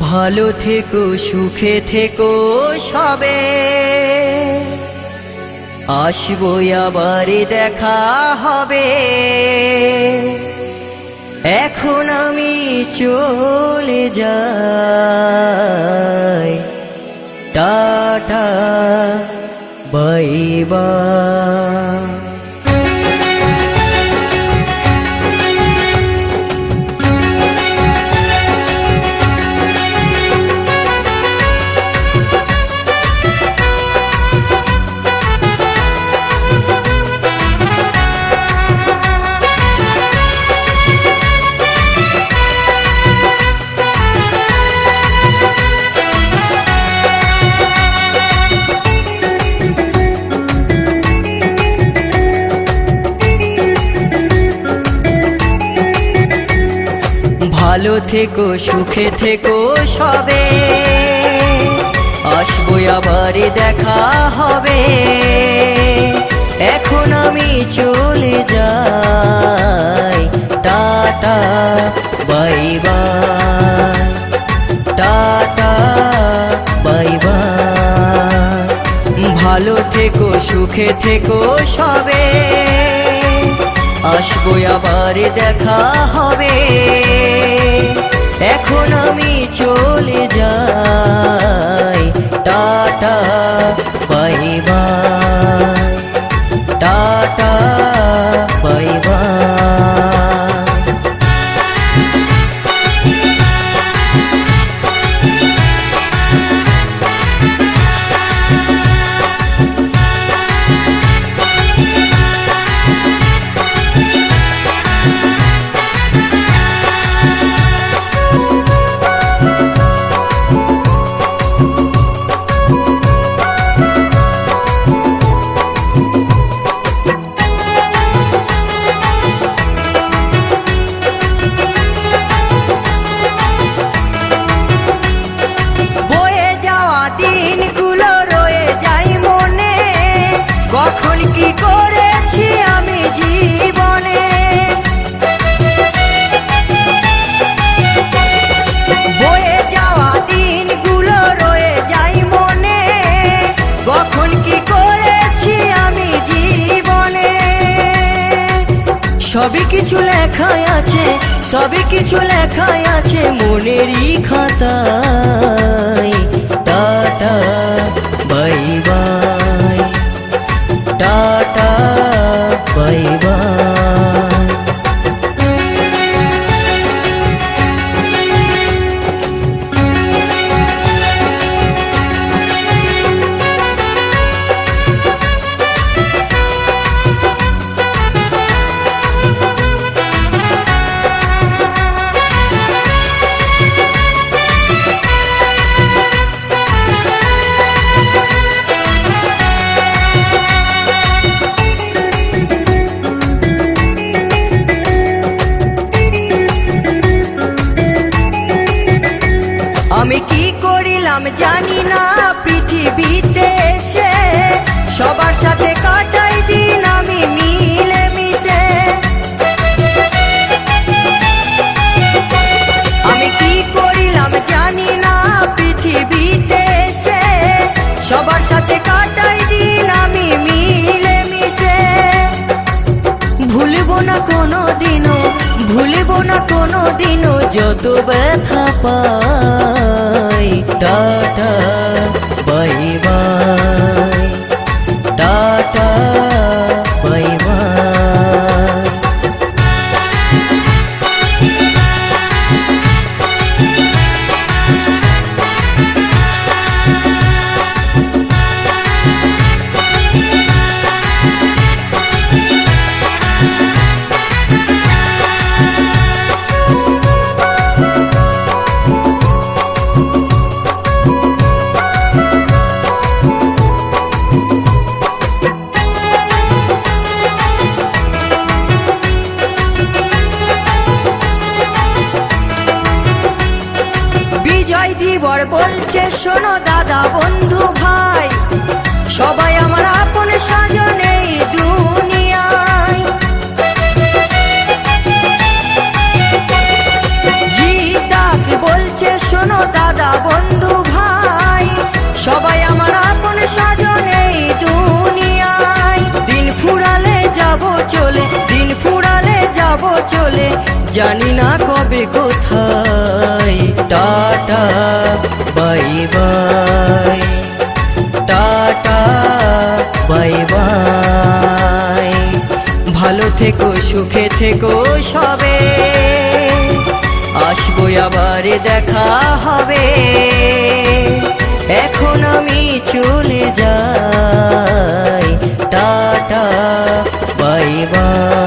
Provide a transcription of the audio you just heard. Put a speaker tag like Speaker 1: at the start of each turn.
Speaker 1: ভালো থেকো সুখে থেকো সবে, আসবো আবার দেখা হবে। এখন আমি চলে যাই, টাটা বাই বাই। ভালো থেকো সুখে থেকো সবে, আসবো আবার দেখা হবে। এখন আমি চলে যাই, tata bye bye, tata bye by. ভালো থেকো সুখে থেকো সবে, আসবো আবার দেখা হবে। এখন আমি চলে যাই, tata bye bye, tata bye by. দিনগুলো রয়ে যায় মনে, কখন কি করেছি আমি জীবনে। বয়ে যাওয়া দিনগুলো রয়ে যায় মনে, কখন কি করেছি আমি জীবনে। সবই কিছু লেখাই আছে, সবই কিছু লেখাই আছে মনেরই খাতায়। Tata bye bye, tata bye by. আমি কি করিলাম জানি না পৃথিবীতে এসে, সবার সাথে কাটাই দিন আমি মিলে মিশে। আমি কি করিলাম জানি না পৃথিবীতে এসে, সবার সাথে কাটাই দিন আমি মিলে মিশে। ভুলবো না কোনো দিনও, ভুলবো না কোনো দিনও যত ব্যথা পাই। Tata bye bye, tata bye bye. দিবর বলছে শোনো দাদা বন্ধু ভাই, সবাই আমার আপন স্বজন এই দুনিয়ায়। জিদা দাদা বন্ধু ভাই সবাই আমার আপন স্বজন এই দুনিয়ায়। দিন ফুরালে যাব চলে, দিন ফুরালে যাব চলে, জানি না কবে কোথায়। Tata bye bye, tata bye by. ভালো থেকো সুখে থেকো সবে, আসবো আবার দেখা হবে। এখন আমি চলে যাই, টাটা বাই বাই।